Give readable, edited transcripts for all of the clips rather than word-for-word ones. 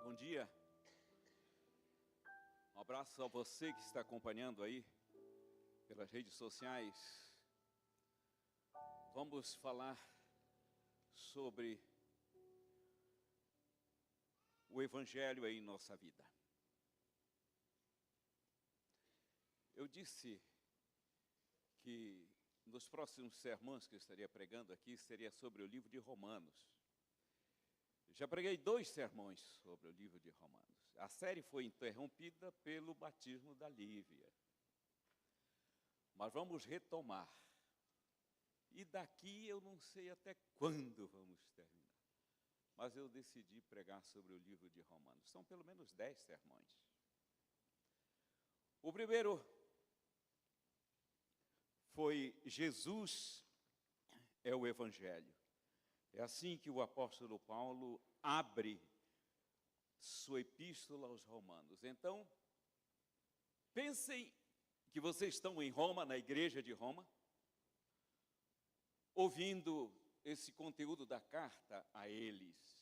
Bom dia. Um abraço a você que está acompanhando aí pelas redes sociais. Vamos falar sobre o Evangelho aí em nossa vida. Eu disse que nos próximos sermões que eu estaria pregando aqui seria sobre o livro de Romanos. Já preguei 2 sermões sobre o livro de Romanos. A série foi interrompida pelo batismo da Lívia. Mas vamos retomar. E daqui eu não sei até quando vamos terminar. Mas eu decidi pregar sobre o livro de Romanos. São pelo menos 10 sermões. O primeiro foi Jesus é o Evangelho. É assim que o apóstolo Paulo abre sua epístola aos Romanos. Então, pensem que vocês estão em Roma, na igreja de Roma, ouvindo esse conteúdo da carta a eles.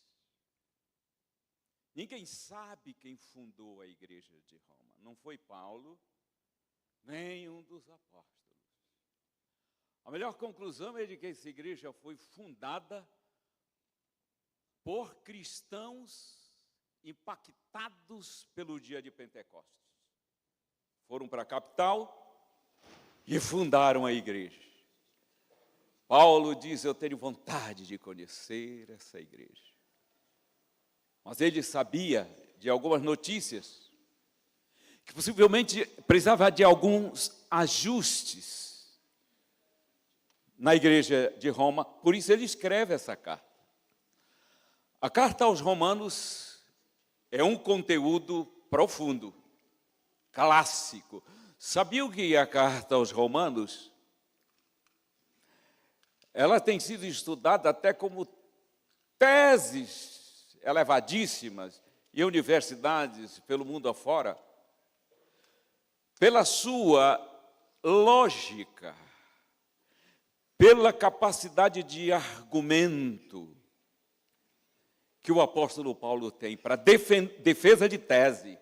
Ninguém sabe quem fundou a igreja de Roma. Não foi Paulo, nem um dos apóstolos. A melhor conclusão é de que essa igreja foi fundada por cristãos impactados pelo dia de Pentecostes. Foram para a capital e fundaram a igreja. Paulo diz, eu tenho vontade de conhecer essa igreja. Mas ele sabia de algumas notícias que possivelmente precisava de alguns ajustes na igreja de Roma. Por isso ele escreve essa carta. A carta aos Romanos é um conteúdo profundo, clássico. Sabiam que a carta aos Romanos, ela tem sido estudada até como teses elevadíssimas em universidades pelo mundo afora, pela sua lógica, pela capacidade de argumento que o apóstolo Paulo tem para defesa de tese,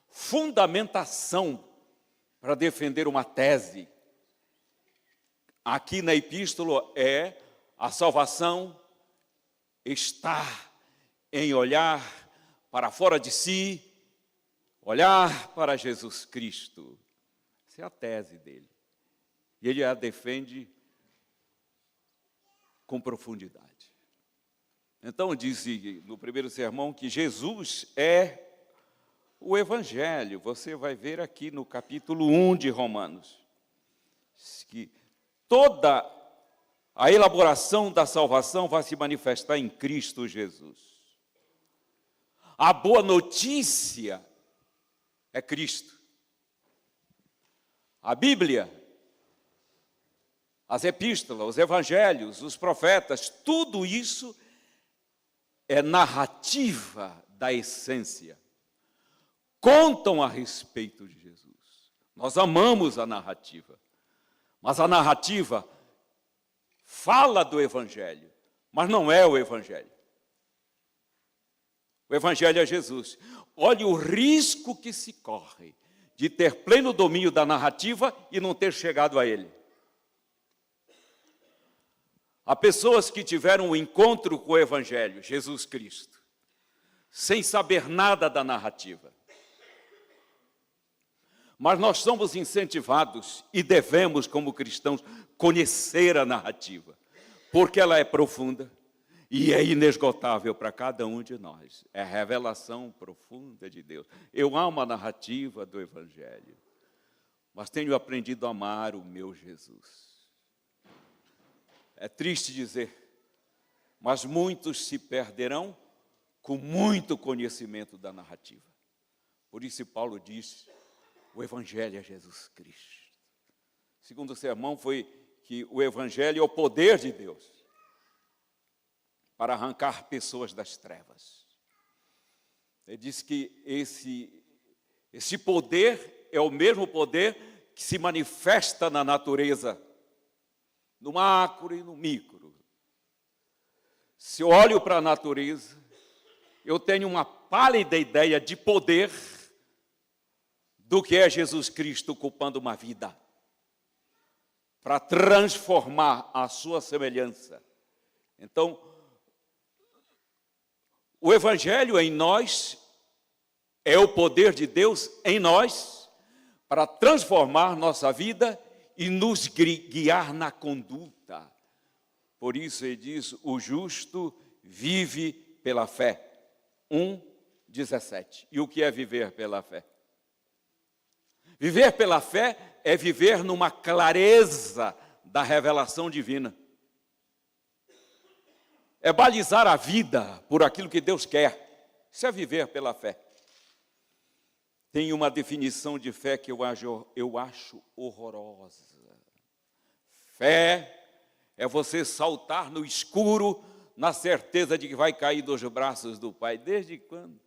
fundamentação para defender uma tese. Aqui na epístola é a salvação está em olhar para fora de si, olhar para Jesus Cristo. Essa é a tese dele. E ele a defende com profundidade. Então, disse no primeiro sermão que Jesus é o Evangelho. Você vai ver aqui no capítulo 1 de Romanos, que toda a elaboração da salvação vai se manifestar em Cristo Jesus. A boa notícia é Cristo. A Bíblia, as epístolas, os evangelhos, os profetas, tudo isso é narrativa da essência. Contam a respeito de Jesus. Nós amamos a narrativa. Mas a narrativa fala do Evangelho, mas não é o Evangelho. O Evangelho é Jesus. Olhe o risco que se corre de ter pleno domínio da narrativa e não ter chegado a ele. Há pessoas que tiveram um encontro com o Evangelho, Jesus Cristo, sem saber nada da narrativa. Mas nós somos incentivados e devemos, como cristãos, conhecer a narrativa, porque ela é profunda e é inesgotável para cada um de nós. É a revelação profunda de Deus. Eu amo a narrativa do Evangelho, mas tenho aprendido a amar o meu Jesus. É triste dizer, mas muitos se perderão com muito conhecimento da narrativa. Por isso Paulo diz, o Evangelho é Jesus Cristo. O segundo sermão foi que o Evangelho é o poder de Deus para arrancar pessoas das trevas. Ele diz que esse poder é o mesmo poder que se manifesta na natureza, no macro e no micro. Se eu olho para a natureza, eu tenho uma pálida ideia de poder do que é Jesus Cristo ocupando uma vida para transformar a sua semelhança. Então, o Evangelho em nós é o poder de Deus em nós para transformar nossa vida e nos guiar na conduta. Por isso ele diz, o justo vive pela fé. 1:17. E o que é viver pela fé? Viver pela fé é viver numa clareza da revelação divina. É balizar a vida por aquilo que Deus quer. Isso é viver pela fé. Tem uma definição de fé que eu acho horrorosa. Fé é você saltar no escuro na certeza de que vai cair dos braços do Pai. Desde quando?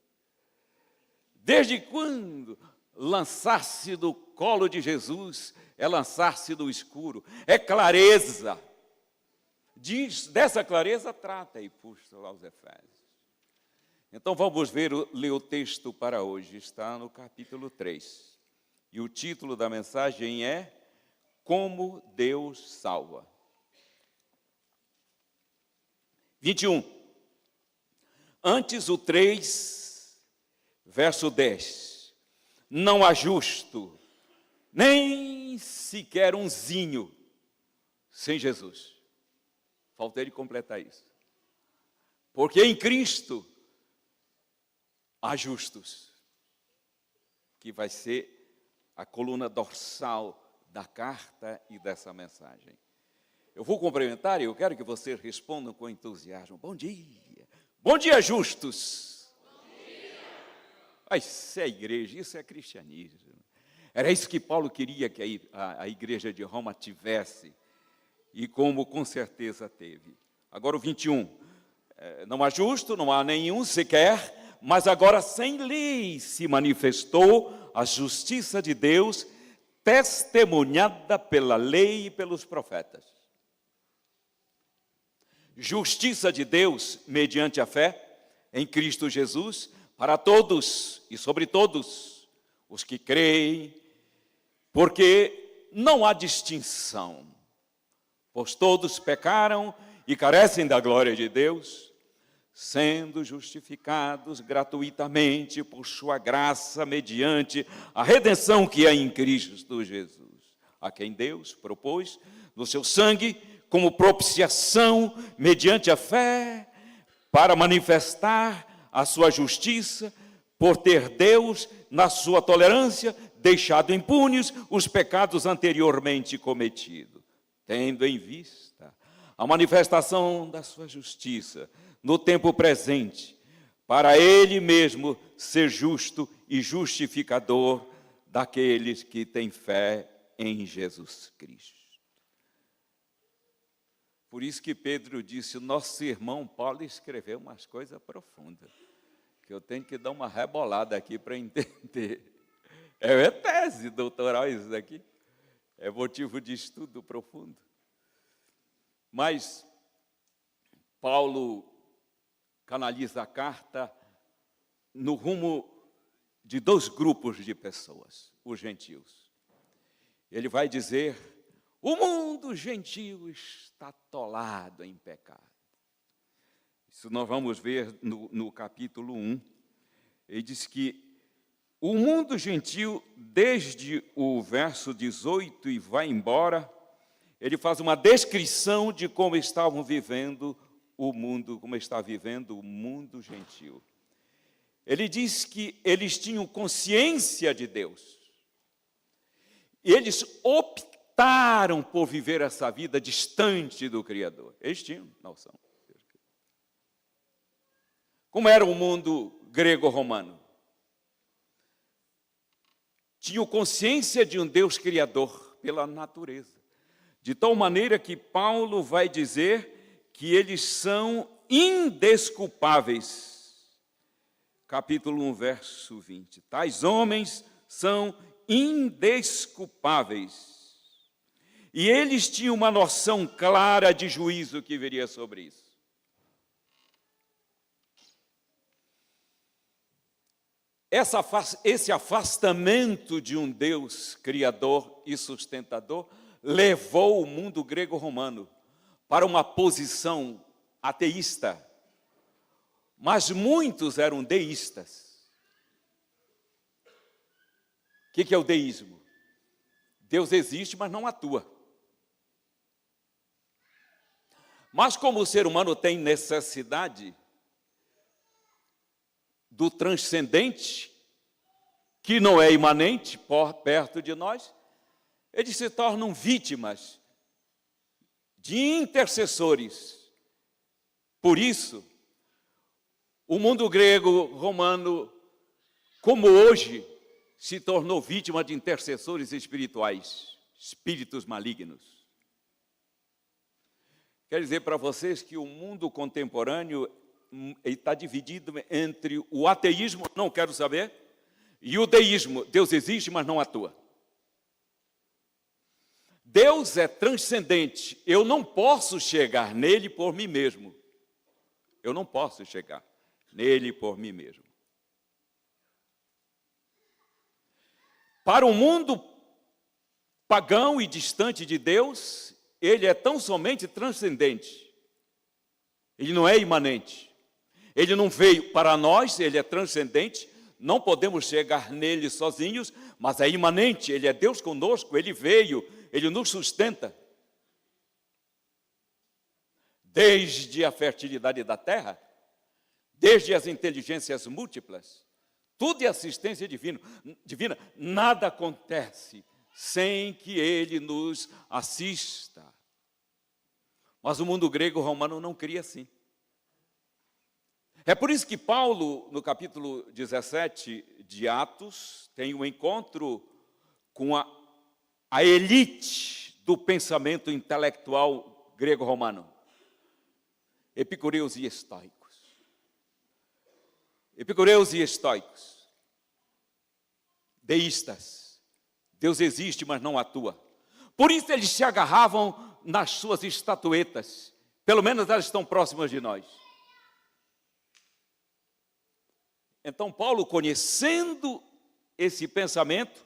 Desde quando lançar-se do colo de Jesus é lançar-se do escuro? É clareza. Dessa clareza trata e puxa lá os Efésios. Então vamos ler o texto para hoje. Está no capítulo 3. E o título da mensagem é Como Deus Salva. 21. Antes o 3, verso 10. Não há justo, nem sequer um zinho sem Jesus. Faltei de completar isso. Porque em Cristo há justos, que vai ser a coluna dorsal da carta e dessa mensagem. Eu vou cumprimentar e eu quero que vocês respondam com entusiasmo. Bom dia. Bom dia, justos. Bom dia. Isso é igreja, isso é cristianismo. Era isso que Paulo queria que a igreja de Roma tivesse. E como com certeza teve. Agora o 21. Não há justo, não há nenhum sequer, mas agora sem lei se manifestou a justiça de Deus, testemunhada pela lei e pelos profetas. Justiça de Deus mediante a fé em Cristo Jesus para todos e sobre todos os que creem, porque não há distinção, pois todos pecaram e carecem da glória de Deus, sendo justificados gratuitamente por sua graça mediante a redenção que é em Cristo Jesus, a quem Deus propôs no seu sangue como propiciação mediante a fé para manifestar a sua justiça, por ter Deus, na sua tolerância, deixado impunes os pecados anteriormente cometidos, tendo em vista a manifestação da sua justiça no tempo presente, para Ele mesmo ser justo e justificador daqueles que têm fé em Jesus Cristo. Por isso que Pedro disse, o nosso irmão Paulo escreveu umas coisas profundas, que eu tenho que dar uma rebolada aqui para entender. É tese doutoral isso daqui, é motivo de estudo profundo. Mas Paulo canaliza a carta no rumo de dois grupos de pessoas, os gentios. Ele vai dizer, o mundo gentio está atolado em pecado. Isso nós vamos ver no capítulo 1. Ele diz que o mundo gentio, desde o verso 18 e vai embora, ele faz uma descrição de como estavam vivendo o mundo, como está vivendo o mundo gentio. Ele diz que eles tinham consciência de Deus. Eles optaram por viver essa vida distante do Criador. Eles tinham noção. Como era o mundo grego-romano? Tinham consciência de um Deus criador pela natureza. De tal maneira que Paulo vai dizer que eles são indesculpáveis. Capítulo 1, verso 20. Tais homens são indesculpáveis. E eles tinham uma noção clara de juízo que viria sobre isso. Esse afastamento de um Deus criador e sustentador levou o mundo grego-romano para uma posição ateísta, mas muitos eram deístas. O que é o deísmo? Deus existe, mas não atua. Mas como o ser humano tem necessidade do transcendente, que não é imanente por perto de nós, eles se tornam vítimas de intercessores. Por isso, o mundo grego-romano, como hoje, se tornou vítima de intercessores espirituais, espíritos malignos. Quero dizer para vocês que o mundo contemporâneo está dividido entre o ateísmo, não quero saber, e o deísmo, Deus existe, mas não atua. Deus é transcendente, eu não posso chegar nele por mim mesmo. Eu não posso chegar nele por mim mesmo. Para o mundo pagão e distante de Deus, ele é tão somente transcendente. Ele não é imanente. Ele não veio para nós, ele é transcendente. Não podemos chegar nele sozinhos, mas é imanente, ele é Deus conosco, ele veio, ele nos sustenta. Desde a fertilidade da terra, desde as inteligências múltiplas, tudo é assistência divina. Nada acontece sem que ele nos assista. Mas o mundo grego-romano não cria assim. É por isso que Paulo, no capítulo 17 de Atos, tem um encontro com a elite do pensamento intelectual grego-romano. Epicureus e estoicos. Epicureus e estoicos. Deístas. Deus existe, mas não atua. Por isso eles se agarravam nas suas estatuetas. Pelo menos elas estão próximas de nós. Então Paulo, conhecendo esse pensamento,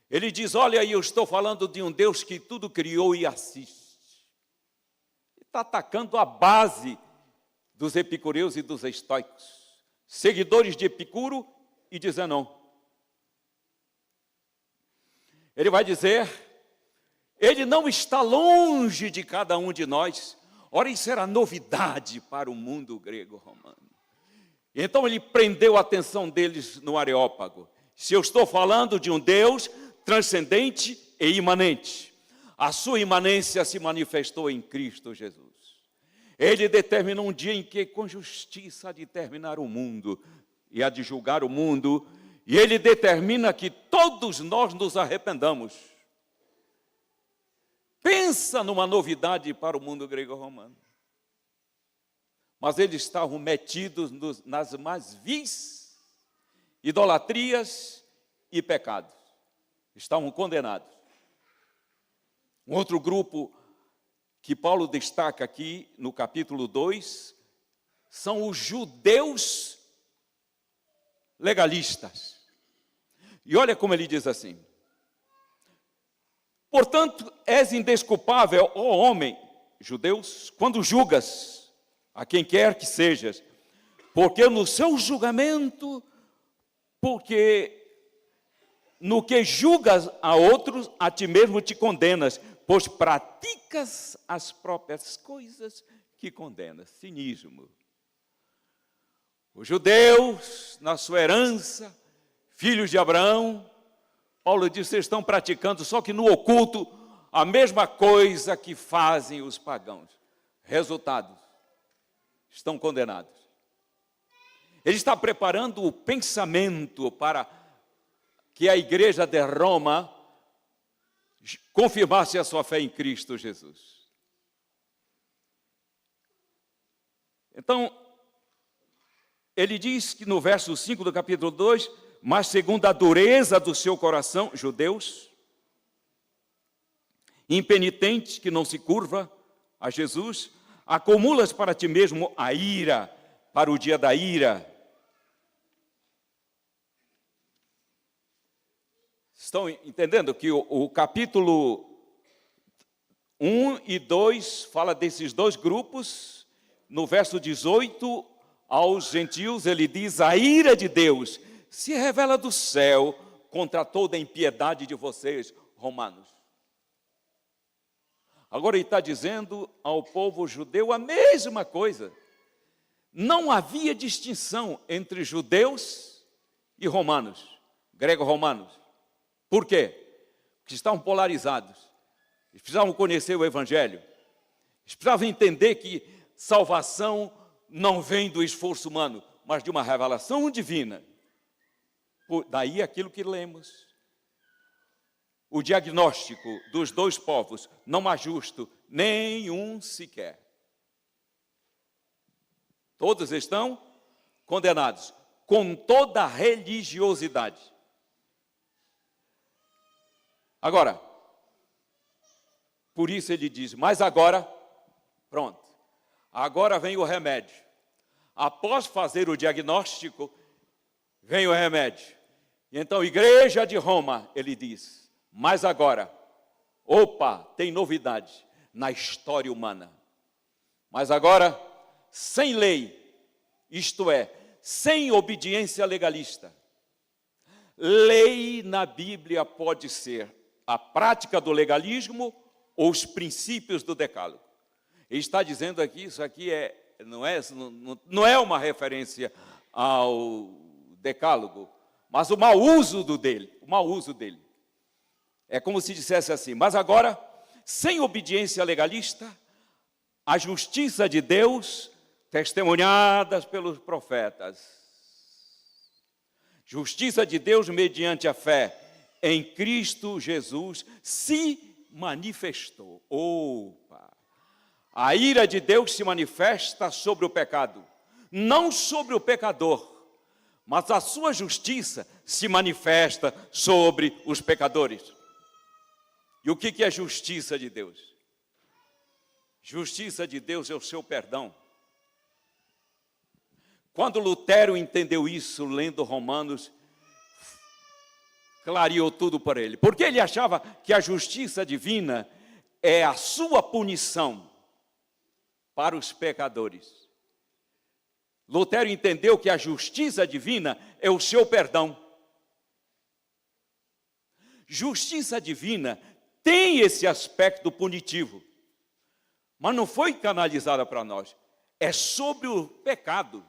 ele diz, olha aí, eu estou falando de um Deus que tudo criou e assiste. Está atacando a base dos epicureus e dos estoicos, seguidores de Epicuro e de Zenão. Ele vai dizer, ele não está longe de cada um de nós. Ora, isso era novidade para o mundo grego-romano. Então ele prendeu a atenção deles no Areópago. Se eu estou falando de um Deus transcendente e imanente, a sua imanência se manifestou em Cristo Jesus. Ele determinou um dia em que, com justiça, há de terminar o mundo e há de julgar o mundo, e ele determina que todos nós nos arrependamos. Pensa numa novidade para o mundo grego-romano. Mas eles estavam metidos nas mais vis idolatrias e pecados. Estavam condenados. Um outro grupo que Paulo destaca aqui no capítulo 2 são os judeus legalistas. E olha como ele diz assim: portanto, és indesculpável, ó homem, judeus, quando julgas a quem quer que sejas, porque no seu julgamento, porque no que julgas a outros, a ti mesmo te condenas, pois praticas as próprias coisas que condenas. Cinismo. Os judeus, na sua herança, filhos de Abraão, Paulo diz, vocês estão praticando, só que no oculto, a mesma coisa que fazem os pagãos. Resultado, estão condenados. Ele está preparando o pensamento para que a igreja de Roma confirmasse a sua fé em Cristo Jesus. Então, ele diz que no verso 5 do capítulo 2, mas segundo a dureza do seu coração, judeus, impenitente, que não se curva a Jesus, acumulas para ti mesmo a ira, para o dia da ira. Estão entendendo que o capítulo 1 e 2 fala desses dois grupos. No verso 18, aos gentios ele diz: a ira de Deus se revela do céu contra toda a impiedade de vocês, romanos. Agora ele está dizendo ao povo judeu a mesma coisa. Não havia distinção entre judeus e romanos, grego-romanos. Por quê? Porque estavam polarizados. Eles precisavam conhecer o Evangelho. Eles precisavam entender que salvação não vem do esforço humano, mas de uma revelação divina. Daí aquilo que lemos. O diagnóstico dos dois povos: não há justo, nenhum sequer. Todos estão condenados, com toda a religiosidade. Agora, por isso ele diz: mas agora, pronto, agora vem o remédio. Após fazer o diagnóstico, vem o remédio. E então, igreja de Roma, ele diz: mas agora, opa, tem novidade na história humana. Mas agora, sem lei, isto é, sem obediência legalista. Lei na Bíblia pode ser a prática do legalismo ou os princípios do decálogo. Ele está dizendo aqui, isso aqui não é uma referência ao decálogo, mas o mau uso dele. É como se dissesse assim: mas agora, sem obediência legalista, a justiça de Deus, testemunhadas pelos profetas. Justiça de Deus mediante a fé em Cristo Jesus se manifestou. Opa! A ira de Deus se manifesta sobre o pecado, não sobre o pecador, mas a sua justiça se manifesta sobre os pecadores. E o que é justiça de Deus? Justiça de Deus é o seu perdão. Quando Lutero entendeu isso, lendo Romanos, clareou tudo para ele. Porque ele achava que a justiça divina é a sua punição para os pecadores. Lutero entendeu que a justiça divina é o seu perdão. Justiça divina tem esse aspecto punitivo, mas não foi canalizada para nós. É sobre o pecado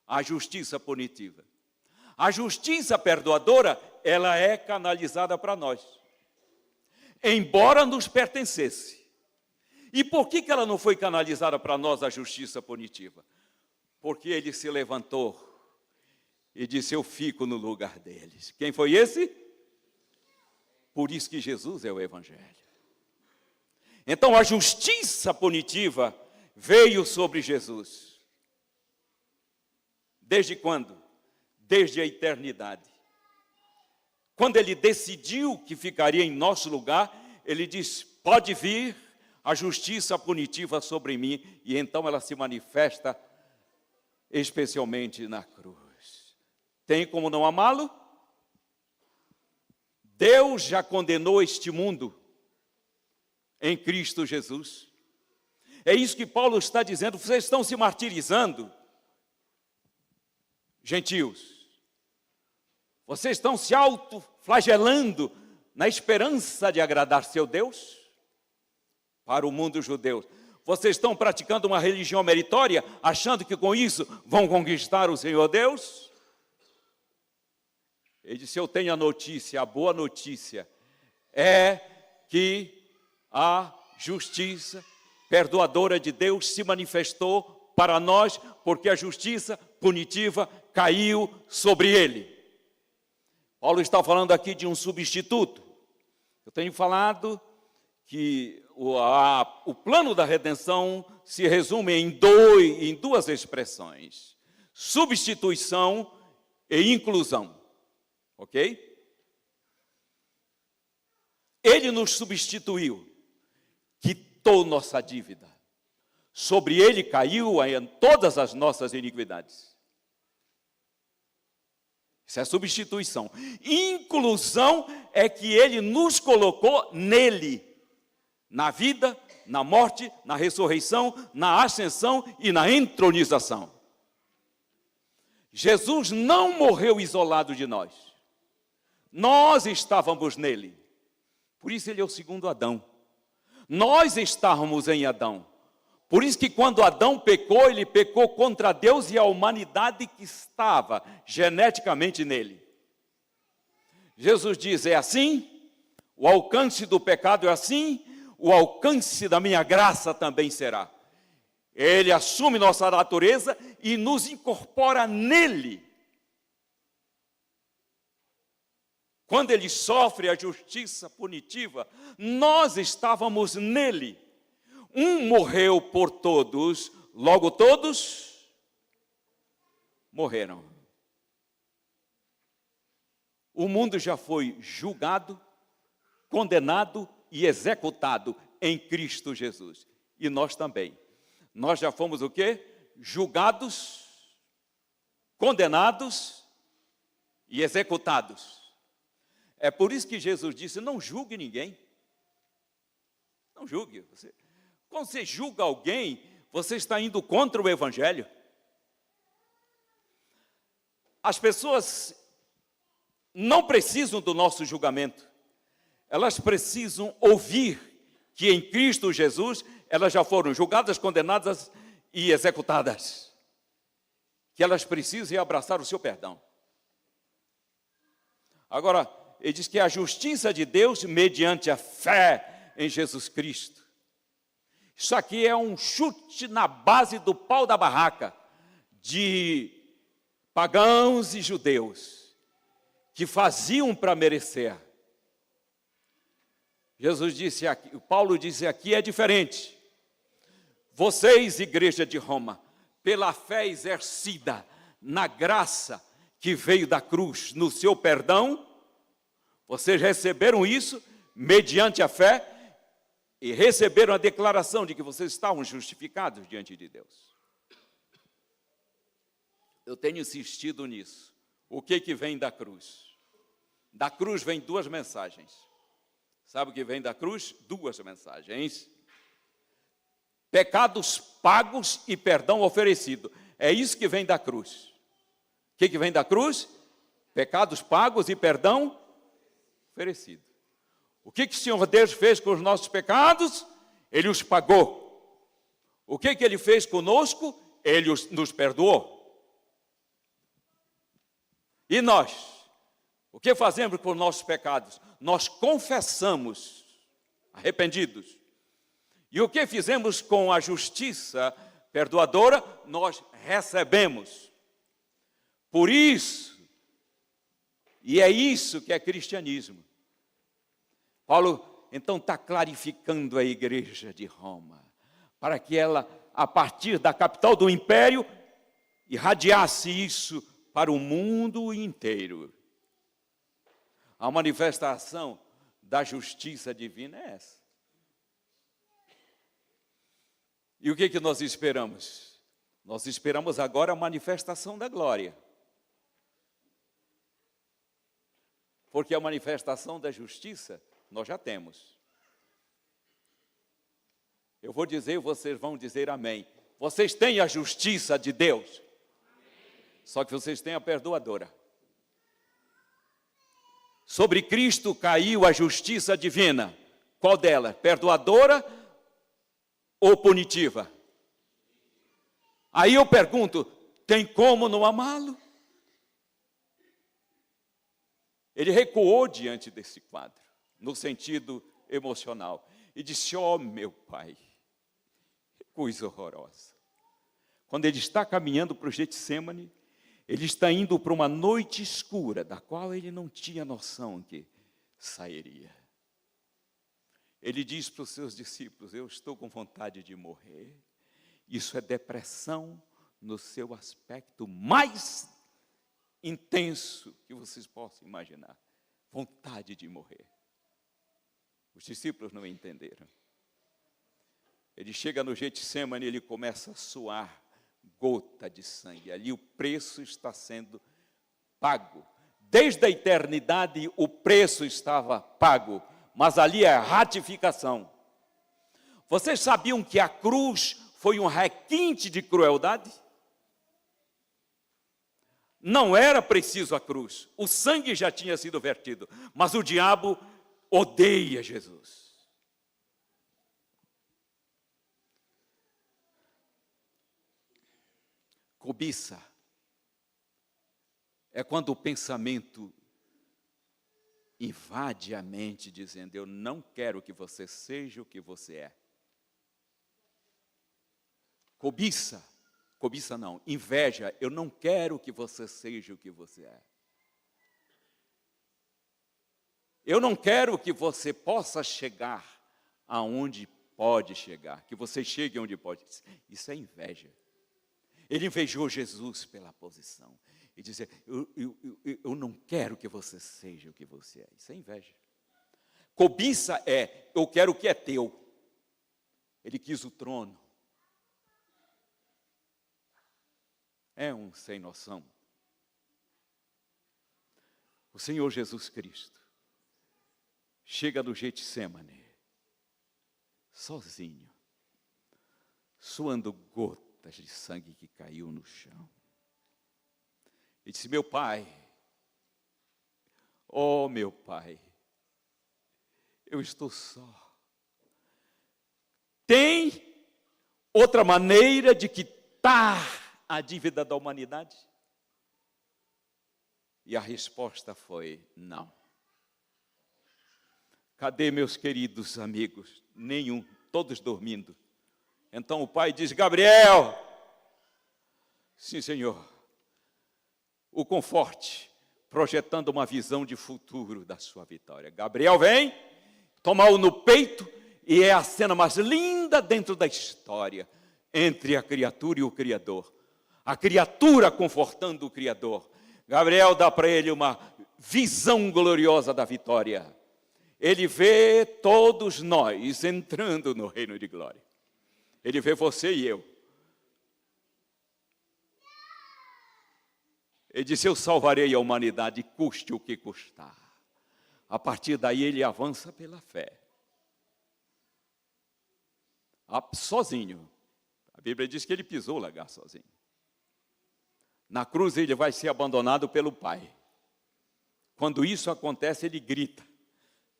a justiça punitiva. A justiça perdoadora, ela é canalizada para nós, embora nos pertencesse. E por que ela não foi canalizada para nós, a justiça punitiva? Porque ele se levantou e disse: eu fico no lugar deles. Quem foi esse? Por isso que Jesus é o Evangelho. Então a justiça punitiva veio sobre Jesus. Desde quando? Desde a eternidade. Quando ele decidiu que ficaria em nosso lugar, ele disse: pode vir a justiça punitiva sobre mim. E então ela se manifesta especialmente na cruz. Tem como não amá-lo? Deus já condenou este mundo em Cristo Jesus. É isso que Paulo está dizendo. Vocês estão se martirizando, gentios. Vocês estão se autoflagelando na esperança de agradar seu Deus? Para o mundo judeu, vocês estão praticando uma religião meritória, achando que com isso vão conquistar o Senhor Deus? Ele disse: eu tenho a notícia, a boa notícia é que a justiça perdoadora de Deus se manifestou para nós, porque a justiça punitiva caiu sobre ele. Paulo está falando aqui de um substituto. Eu tenho falado que o plano da redenção se resume em duas expressões: substituição e inclusão. Ok? Ele nos substituiu, quitou nossa dívida. Sobre ele caiu todas as nossas iniquidades. Isso é substituição. Inclusão é que ele nos colocou nele, na vida, na morte, na ressurreição, na ascensão e na entronização. Jesus não morreu isolado de nós. Nós estávamos nele. Por isso ele é o segundo Adão. Nós estávamos em Adão. Por isso que quando Adão pecou, ele pecou contra Deus e a humanidade que estava geneticamente nele. Jesus diz, é assim, o alcance do pecado é assim, o alcance da minha graça também será. Ele assume nossa natureza e nos incorpora nele. Quando ele sofre a justiça punitiva, nós estávamos nele. Um morreu por todos, logo todos morreram. O mundo já foi julgado, condenado e executado em Cristo Jesus. E nós também. Nós já fomos o quê? Julgados, condenados e executados. É por isso que Jesus disse, não julgue ninguém. Não julgue. Quando você julga alguém, você está indo contra o Evangelho. As pessoas não precisam do nosso julgamento. Elas precisam ouvir que em Cristo Jesus elas já foram julgadas, condenadas e executadas. Que elas precisam abraçar o seu perdão. Agora, ele diz que a justiça de Deus mediante a fé em Jesus Cristo. Isso aqui é um chute na base do pau da barraca de pagãos e judeus que faziam para merecer. Jesus disse aqui, Paulo disse aqui é diferente. Vocês, igreja de Roma, pela fé exercida na graça que veio da cruz, no seu perdão, vocês receberam isso mediante a fé e receberam a declaração de que vocês estavam justificados diante de Deus. Eu tenho insistido nisso. O que vem da cruz? Da cruz vem duas mensagens. Sabe o que vem da cruz? Duas mensagens. Pecados pagos e perdão oferecido. É isso que vem da cruz. O que vem da cruz? Pecados pagos e perdão oferecido. O que o Senhor Deus fez com os nossos pecados? Ele os pagou. O que Ele fez conosco? Ele nos perdoou. E nós? O que fazemos com os nossos pecados? Nós confessamos, arrependidos. E o que fizemos com a justiça perdoadora? Nós recebemos. Por isso, e é isso que é cristianismo. Paulo, então, está clarificando a igreja de Roma, para que ela, a partir da capital do império, irradiasse isso para o mundo inteiro. A manifestação da justiça divina é essa. E o que nós esperamos? Nós esperamos agora a manifestação da glória. Porque a manifestação da justiça nós já temos. Eu vou dizer e vocês vão dizer amém. Vocês têm a justiça de Deus. Só que vocês têm a perdoadora. Sobre Cristo caiu a justiça divina. Qual delas? Perdoadora ou punitiva? Aí eu pergunto, tem como não amá-lo? Ele recuou diante desse quadro, no sentido emocional, e disse, ó meu Pai, que coisa horrorosa. Quando ele está caminhando para o Getsemane, ele está indo para uma noite escura, da qual ele não tinha noção que sairia. Ele diz para os seus discípulos, eu estou com vontade de morrer. Isso é depressão no seu aspecto mais intenso que vocês possam imaginar. Vontade de morrer. Os discípulos não entenderam. Ele chega no Getsemane e ele começa a suar gota de sangue. Ali o preço está sendo pago. Desde a eternidade o preço estava pago, mas ali é a ratificação. Vocês sabiam que a cruz foi um requinte de crueldade? Não era preciso a cruz, o sangue já tinha sido vertido, mas o diabo odeia Jesus. Cobiça é quando o pensamento invade a mente, dizendo: eu não quero que você seja o que você é. Cobiça não, inveja, eu não quero que você seja o que você é. Eu não quero que você possa chegar aonde pode chegar, que você chegue onde pode. Isso é inveja. Ele invejou Jesus pela posição e disse: eu não quero que você seja o que você é. Isso é inveja. Cobiça é: eu quero o que é teu. Ele quis o trono. É um sem noção. O Senhor Jesus Cristo chega no Getsemane, sozinho, suando gotas de sangue que caiu no chão. E disse: meu Pai, oh meu Pai, eu estou só. Tem outra maneira de quitar a dívida da humanidade? E a resposta foi: não. Cadê meus queridos amigos? Nenhum, todos dormindo. Então o pai diz: Gabriel, sim senhor, o conforte, projetando uma visão de futuro da sua vitória. Gabriel vem, toma-o no peito, e é a cena mais linda dentro da história, entre a criatura e o Criador. A criatura confortando o Criador. Gabriel dá para ele uma visão gloriosa da vitória. Ele vê todos nós entrando no reino de glória. Ele vê você e eu. Ele disse: eu salvarei a humanidade, custe o que custar. A partir daí ele avança pela fé. Sozinho. A Bíblia diz que ele pisou o lagar sozinho. Na cruz ele vai ser abandonado pelo Pai. Quando isso acontece, ele grita: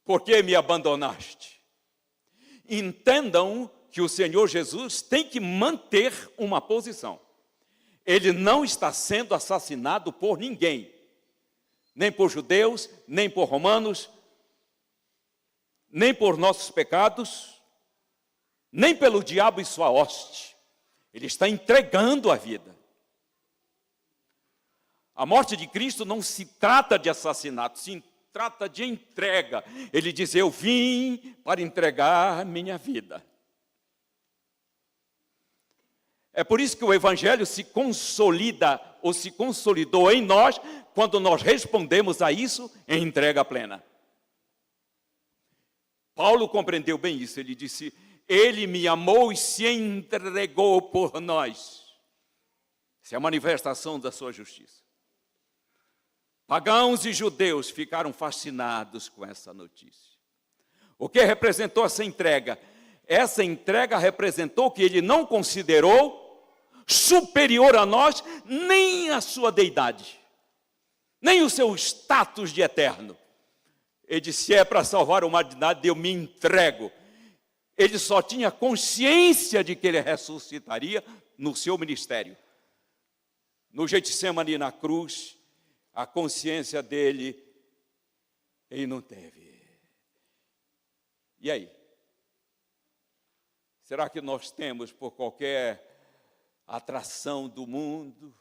por que me abandonaste? Entendam que o Senhor Jesus tem que manter uma posição. Ele não está sendo assassinado por ninguém. Nem por judeus, nem por romanos, nem por nossos pecados, nem pelo diabo e sua hoste. Ele está entregando a vida. A morte de Cristo não se trata de assassinato, se trata de entrega. Ele diz: eu vim para entregar minha vida. É por isso que o Evangelho se consolida, ou se consolidou em nós, quando nós respondemos a isso em entrega plena. Paulo compreendeu bem isso, ele disse: ele me amou e se entregou por nós. Essa é a manifestação da sua justiça. Pagãos e judeus ficaram fascinados com essa notícia. O que representou essa entrega? Essa entrega representou que ele não considerou superior a nós nem a sua deidade, nem o seu status de eterno. Ele disse: se é para salvar a humanidade, eu me entrego. Ele só tinha consciência de que ele ressuscitaria no seu ministério. No Getsemane, na cruz, a consciência dele, ele não teve. E aí? Será que nós temos, por qualquer atração do mundo,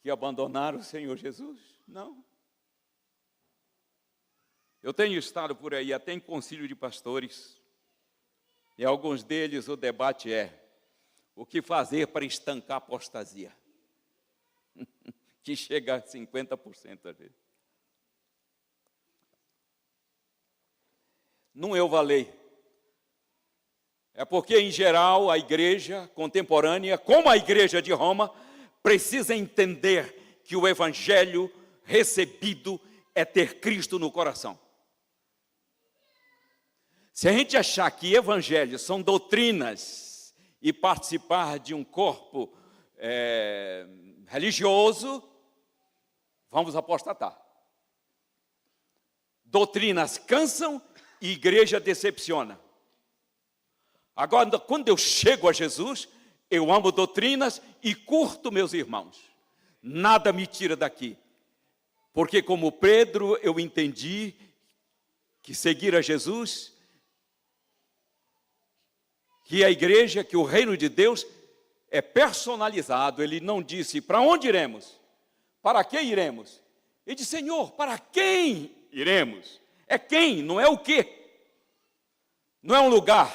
que abandonar o Senhor Jesus? Não. Eu tenho estado por aí, até em concílio de pastores, e alguns deles o debate é: o que fazer para estancar a apostasia? Que chega a 50% às vezes. Não eu valei. É porque, em geral, a igreja contemporânea, como a igreja de Roma, precisa entender que o Evangelho recebido é ter Cristo no coração. Se a gente achar que evangelhos são doutrinas e participar de um corpo religioso, vamos apostatar. Doutrinas cansam e igreja decepciona. Agora, quando eu chego a Jesus, eu amo doutrinas e curto meus irmãos. Nada me tira daqui. Porque como Pedro, eu entendi que seguir a Jesus, que a igreja, que o reino de Deus é personalizado. Ele não disse, para onde iremos? Para que iremos? Ele disse, Senhor, para quem iremos? É quem, não é o quê. Não é um lugar,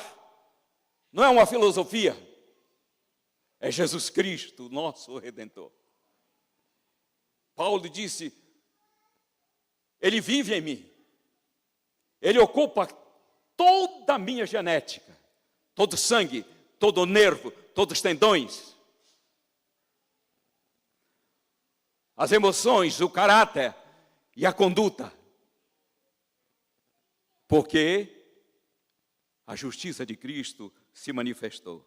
não é uma filosofia. É Jesus Cristo, nosso Redentor. Paulo disse, Ele vive em mim. Ele ocupa toda a minha genética. Todo o sangue, todo o nervo, todos os tendões. As emoções, o caráter e a conduta. Porque a justiça de Cristo se manifestou.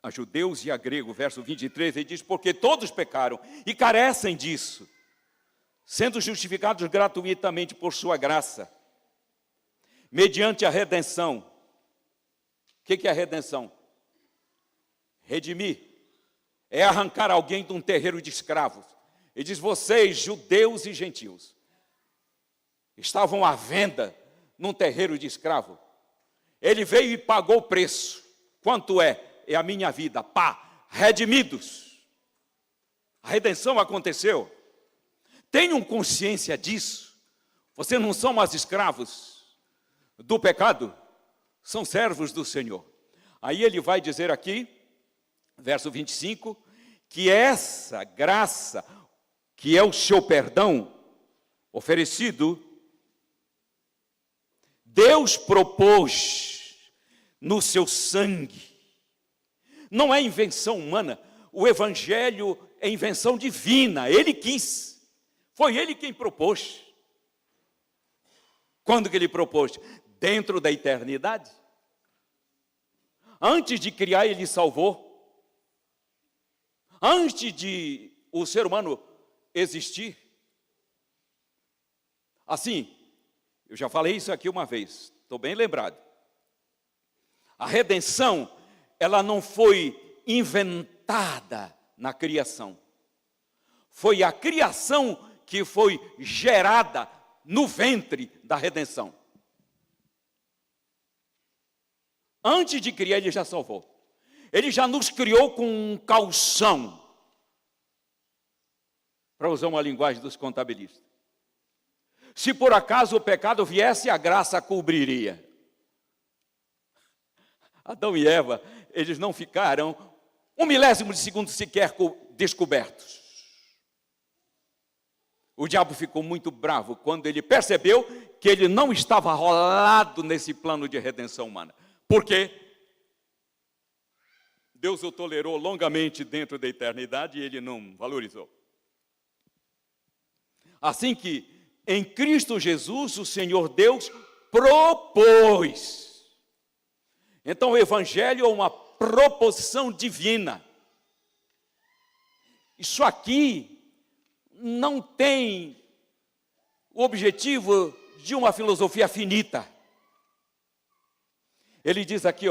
A judeus e a grego, verso 23, ele diz, porque todos pecaram e carecem disso, sendo justificados gratuitamente por sua graça, mediante a redenção. O que é a redenção? Redimir. É arrancar alguém de um terreiro de escravos. Ele diz, vocês, judeus e gentios, estavam à venda num terreiro de escravo. Ele veio e pagou o preço. Quanto é? É a minha vida. Pá, redimidos. A redenção aconteceu. Tenham consciência disso. Vocês não são mais escravos do pecado, são servos do Senhor. Aí ele vai dizer aqui, verso 25, que essa graça, que é o seu perdão oferecido, Deus propôs no seu sangue. Não é invenção humana. O evangelho é invenção divina. Ele quis. Foi ele quem propôs. Quando que ele propôs? Dentro da eternidade. Antes de criar, ele salvou. Antes de o ser humano existir. Assim, eu já falei isso aqui uma vez, estou bem lembrado. A redenção, ela não foi inventada na criação. Foi a criação que foi gerada no ventre da redenção. Antes de criar, ele já salvou. Ele já nos criou com um calção. Para usar uma linguagem dos contabilistas. Se por acaso o pecado viesse, a graça cobriria. Adão e Eva, eles não ficaram 1/10 de segundo sequer descobertos. O diabo ficou muito bravo quando ele percebeu que ele não estava rolado nesse plano de redenção humana. Por quê? Deus o tolerou longamente dentro da eternidade e ele não valorizou. Assim que, em Cristo Jesus, o Senhor Deus propôs. Então, o Evangelho é uma proposição divina. Isso aqui não tem o objetivo de uma filosofia finita. Ele diz aqui,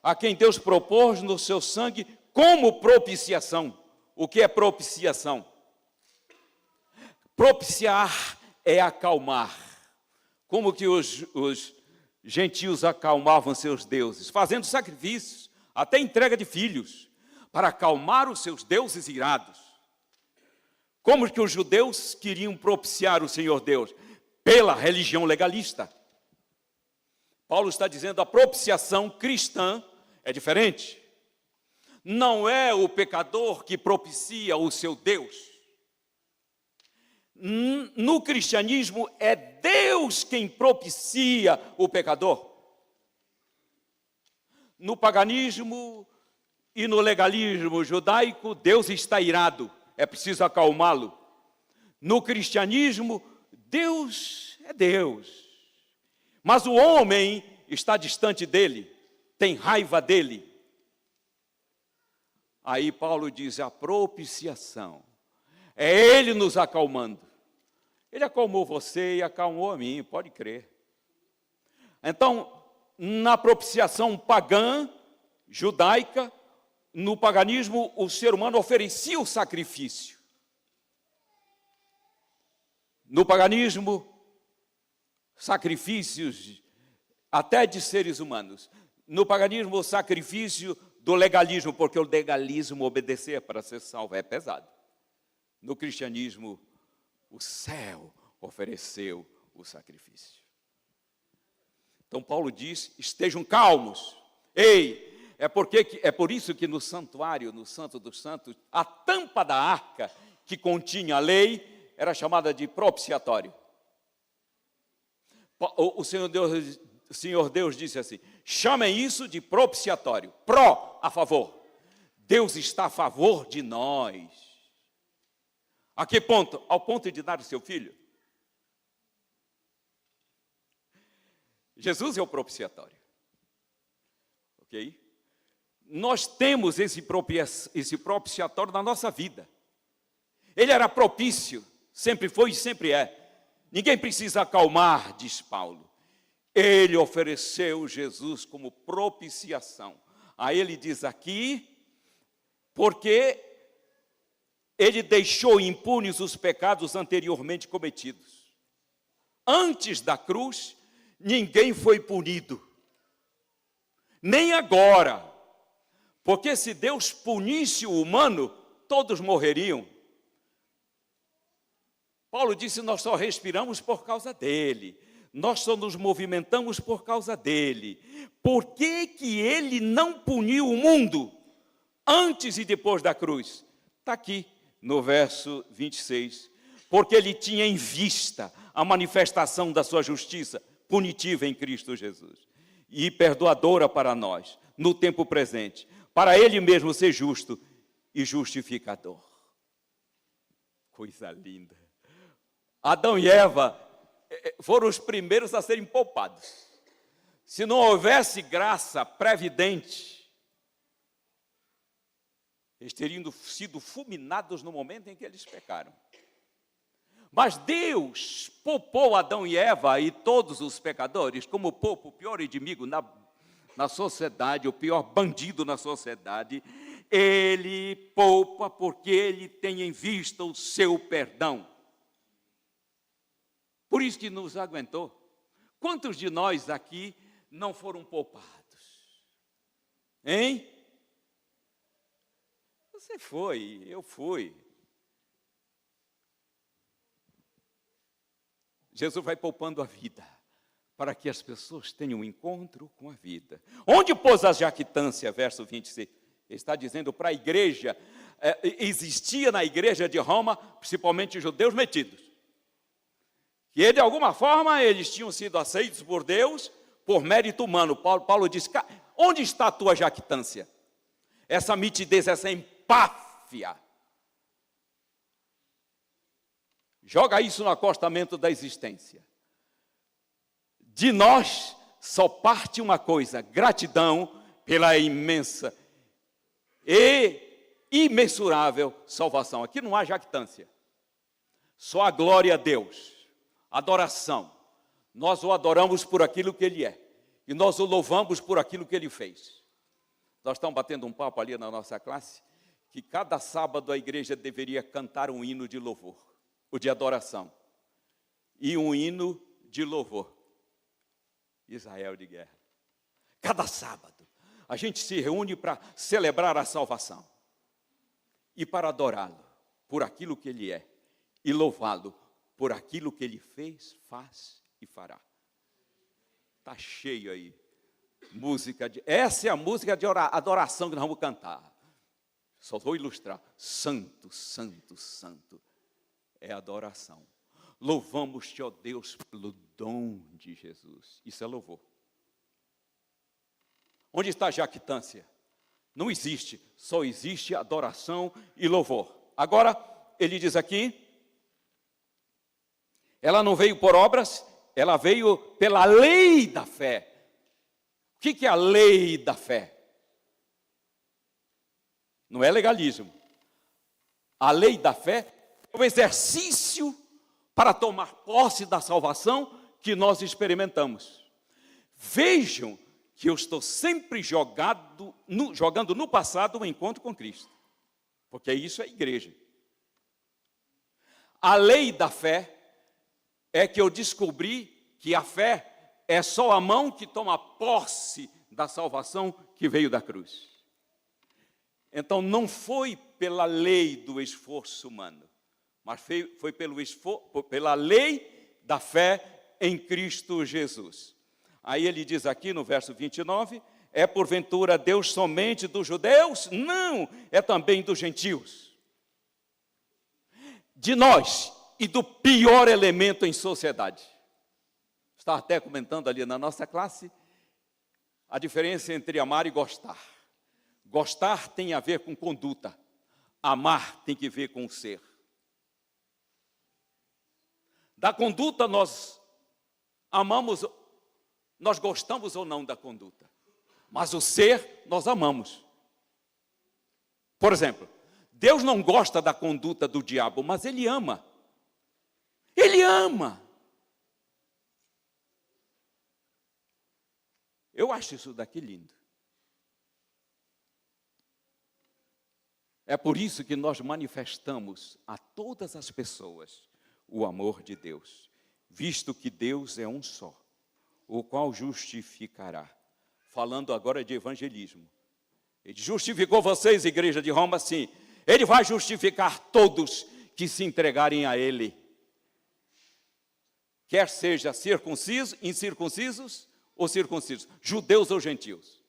a quem Deus propôs no seu sangue como propiciação. O que é propiciação? Propiciar é acalmar. Como que os gentios acalmavam seus deuses? Fazendo sacrifícios, até entrega de filhos, para acalmar os seus deuses irados. Como que os judeus queriam propiciar o Senhor Deus? Pela religião legalista. Paulo está dizendo a propiciação cristã é diferente. Não é o pecador que propicia o seu Deus. No cristianismo é Deus quem propicia o pecador. No paganismo e no legalismo judaico, Deus está irado, é preciso acalmá-lo. No cristianismo, Deus é Deus. Mas o homem está distante dele, tem raiva dele. Aí Paulo diz, a propiciação. É ele nos acalmando. Ele acalmou você e acalmou a mim, pode crer. Então, na propiciação pagã, judaica, no paganismo, o ser humano oferecia o sacrifício. No paganismo, sacrifícios até de seres humanos. No paganismo, o sacrifício do legalismo, porque o legalismo, obedecer para ser salvo, é pesado. No cristianismo, o céu ofereceu o sacrifício. Então Paulo diz, estejam calmos. Ei, é por isso que no santuário, no Santo dos Santos, a tampa da arca que continha a lei era chamada de propiciatório. O Senhor Deus disse assim, chamem isso de propiciatório, a favor. Deus está a favor de nós. A que ponto? Ao ponto de dar o seu filho. Jesus é o propiciatório. Ok? Nós temos esse propiciatório na nossa vida. Ele era propício, sempre foi e sempre é. Ninguém precisa acalmar, diz Paulo. Ele ofereceu Jesus como propiciação. Aí ele diz aqui, porque ele deixou impunes os pecados anteriormente cometidos. Antes da cruz, ninguém foi punido. Nem agora. Porque se Deus punisse o humano, todos morreriam. Paulo disse, nós só respiramos por causa dele. Nós só nos movimentamos por causa dele. Por que que ele não puniu o mundo antes e depois da cruz? Está aqui no verso 26. Porque ele tinha em vista a manifestação da sua justiça punitiva em Cristo Jesus e perdoadora para nós, no tempo presente, para ele mesmo ser justo e justificador. Coisa linda. Adão e Eva foram os primeiros a serem poupados. Se não houvesse graça previdente, eles teriam sido fulminados no momento em que eles pecaram. Mas Deus poupou Adão e Eva e todos os pecadores, como poupa o pior inimigo na sociedade, o pior bandido na sociedade. Ele poupa porque ele tem em vista o seu perdão. Por isso que nos aguentou. Quantos de nós aqui não foram poupados? Hein? Você foi, eu fui. Jesus vai poupando a vida, para que as pessoas tenham um encontro com a vida. Onde pôs a jactância, verso 26? Ele está dizendo para a igreja, existia na igreja de Roma, principalmente os judeus metidos, que de alguma forma eles tinham sido aceitos por Deus, por mérito humano. Paulo diz, onde está a tua jactância? Essa mitidez, essa empáfia. Joga isso no acostamento da existência. De nós só parte uma coisa, gratidão pela imensa e imensurável salvação. Aqui não há jactância. Só a glória a Deus. Adoração. Nós o adoramos por aquilo que ele é. E nós o louvamos por aquilo que ele fez. Nós estamos batendo um papo ali na nossa classe, que cada sábado a igreja deveria cantar um hino de louvor, o de adoração, e um hino de louvor. Israel de guerra. Cada sábado, a gente se reúne para celebrar a salvação e para adorá-lo por aquilo que ele é e louvá-lo por aquilo que ele fez, faz e fará. Está cheio aí. Essa é a música de adoração que nós vamos cantar. Só vou ilustrar. Santo, santo, santo. É adoração. Louvamos-te, ó Deus, pelo dom de Jesus. Isso é louvor. Onde está a jactância? Não existe. Só existe adoração e louvor. Agora, ele diz aqui, Ela não veio por obras, ela veio pela lei da fé. O que é a lei da fé? Não é legalismo. A lei da fé é o exercício para tomar posse da salvação que nós experimentamos. Vejam que eu estou sempre jogando no passado o encontro com Cristo. Porque isso é igreja. A lei da fé é que eu descobri que a fé é só a mão que toma posse da salvação que veio da cruz. Então não foi pela lei do esforço humano, mas foi pela lei da fé em Cristo Jesus. Aí ele diz aqui no verso 29, é porventura Deus somente dos judeus? Não, é também dos gentios. De nós e do pior elemento em sociedade. Estava até comentando ali na nossa classe a diferença entre amar e gostar. Gostar tem a ver com conduta, amar tem que ver com o ser. Da conduta nós amamos, nós gostamos ou não da conduta, mas o ser nós amamos. Por exemplo, Deus não gosta da conduta do diabo, mas Ele ama. Ele ama. Eu acho isso daqui lindo. É por isso que nós manifestamos a todas as pessoas o amor de Deus, visto que Deus é um só, o qual justificará. Falando agora de evangelismo. Ele justificou vocês, igreja de Roma, sim. Ele vai justificar todos que se entregarem a Ele. Quer seja circuncisos, incircuncisos ou circuncisos, judeus ou gentios.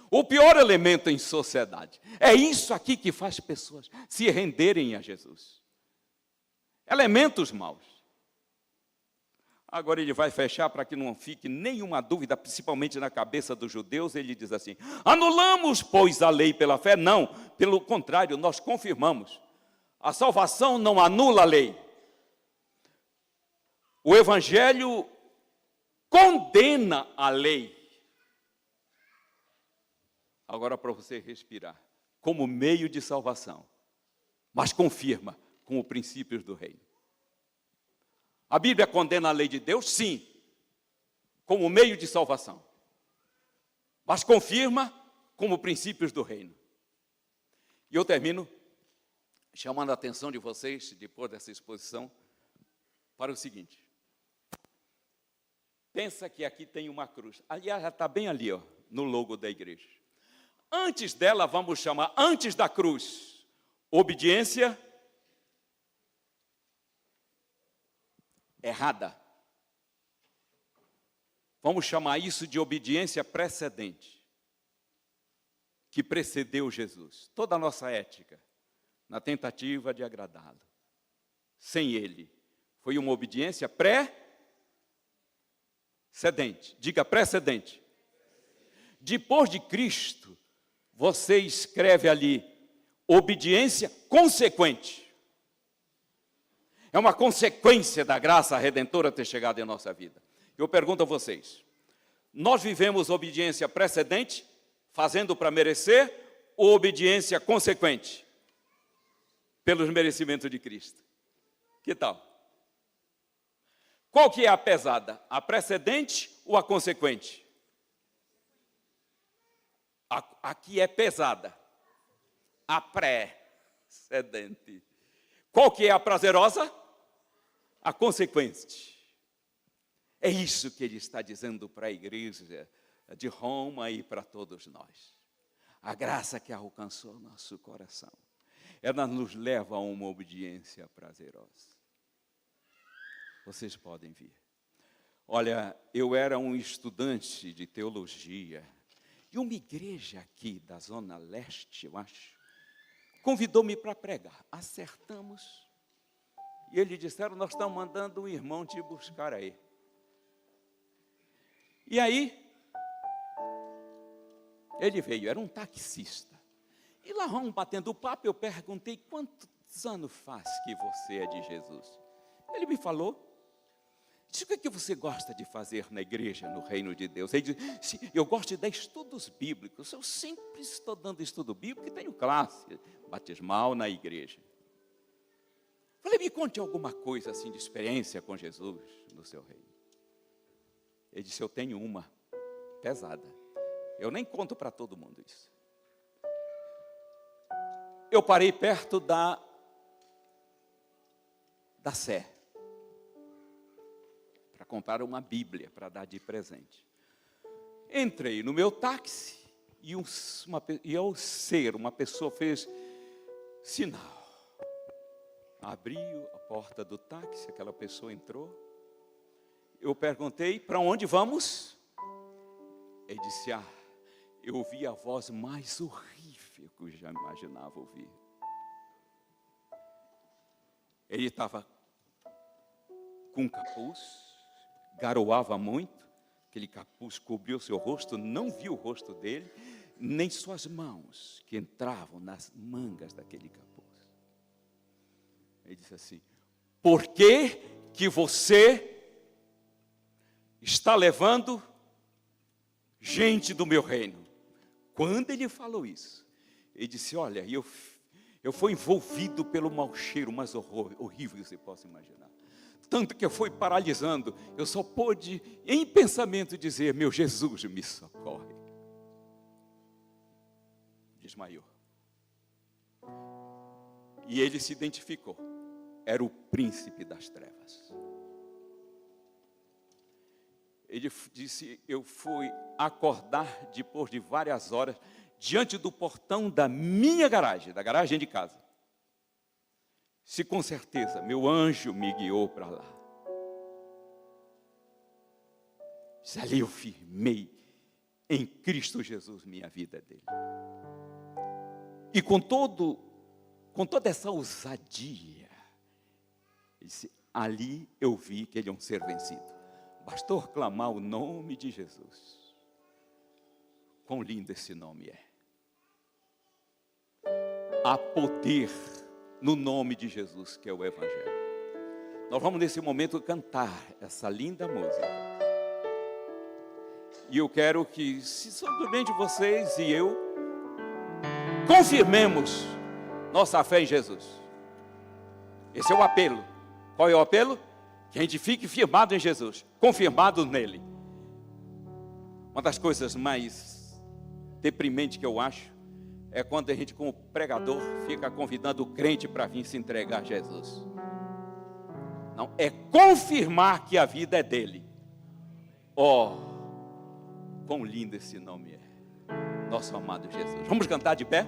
O pior elemento em sociedade. É isso aqui que faz pessoas se renderem a Jesus. Elementos maus. Agora ele vai fechar para que não fique nenhuma dúvida, principalmente na cabeça dos judeus. Ele diz assim, anulamos, pois, a lei pela fé? Não, pelo contrário, nós confirmamos. A salvação não anula a lei. O Evangelho condena a lei. Agora para você respirar, como meio de salvação, mas confirma com os princípios do reino. A Bíblia condena a lei de Deus, sim, como meio de salvação, mas confirma como princípios do reino. E eu termino chamando a atenção de vocês, depois dessa exposição, para o seguinte. Pensa que aqui tem uma cruz. Aliás, já está bem ali, ó, no logo da igreja. Antes dela, vamos chamar, antes da cruz, obediência errada. Vamos chamar isso de obediência precedente, que precedeu Jesus. Toda a nossa ética, na tentativa de agradá-lo. Sem Ele, foi uma obediência precedente. Diga precedente. Depois de Cristo, você escreve ali, obediência consequente. É uma consequência da graça redentora ter chegado em nossa vida. Eu pergunto a vocês, nós vivemos obediência precedente, fazendo para merecer, ou obediência consequente? Pelos merecimentos de Cristo. Que tal? Qual que é a pesada? A precedente ou a consequente? Aqui é pesada. A precedente. Qual que é a prazerosa? A consequente. É isso que ele está dizendo para a igreja de Roma e para todos nós. A graça que alcançou nosso coração, ela nos leva a uma obediência prazerosa. Vocês podem vir. Olha, eu era um estudante de teologia, e uma igreja aqui da Zona Leste, eu acho, convidou-me para pregar. Acertamos. E eles disseram, nós estamos mandando um irmão te buscar aí. E aí, ele veio, era um taxista. E lá vamos batendo papo, eu perguntei, quantos anos faz que você é de Jesus? Ele me falou. Disse, o que você gosta de fazer na igreja, no reino de Deus? Ele disse, eu gosto de dar estudos bíblicos. Eu sempre estou dando estudo bíblico e tenho classe batismal na igreja. Falei, me conte alguma coisa assim de experiência com Jesus no seu reino. Ele disse, eu tenho uma pesada. Eu nem conto para todo mundo isso. Eu parei perto da Sé para comprar uma Bíblia para dar de presente. Entrei no meu táxi e ao ser uma pessoa fez sinal. Abriu a porta do táxi, aquela pessoa entrou. Eu perguntei, para onde vamos? Ele disse, eu ouvi a voz mais horrível que eu já imaginava ouvir. Ele estava com capuz, garoava muito, aquele capuz cobriu seu rosto, não viu o rosto dele, nem suas mãos que entravam nas mangas daquele capuz. Ele disse assim, por que você está levando gente do meu reino? Quando ele falou isso, ele disse, olha, eu fui envolvido pelo mau cheiro mais horrível que você possa imaginar. Tanto que eu fui paralisando, eu só pude, em pensamento, dizer, meu Jesus me socorre. Desmaiou. E ele se identificou. Era o príncipe das trevas. Ele disse, eu fui acordar depois de várias horas, diante do portão da minha garagem, da garagem de casa. Se com certeza meu anjo me guiou para lá. Disse, ali eu firmei em Cristo Jesus minha vida dele. E com toda essa ousadia, ele disse, ali eu vi que ele é um ser vencido. Bastou clamar o nome de Jesus. Quão lindo esse nome é. Há poder no nome de Jesus, que é o Evangelho. Nós vamos nesse momento cantar essa linda música. E eu quero que, se simplesmente vocês e eu, confirmemos nossa fé em Jesus. Esse é o apelo. Qual é o apelo? Que a gente fique firmado em Jesus, confirmado nele. Uma das coisas mais deprimentes que eu acho é quando a gente, como pregador, fica convidando o crente para vir se entregar a Jesus. Não, é confirmar que a vida é dele. Oh, quão lindo esse nome é. Nosso amado Jesus. Vamos cantar de pé?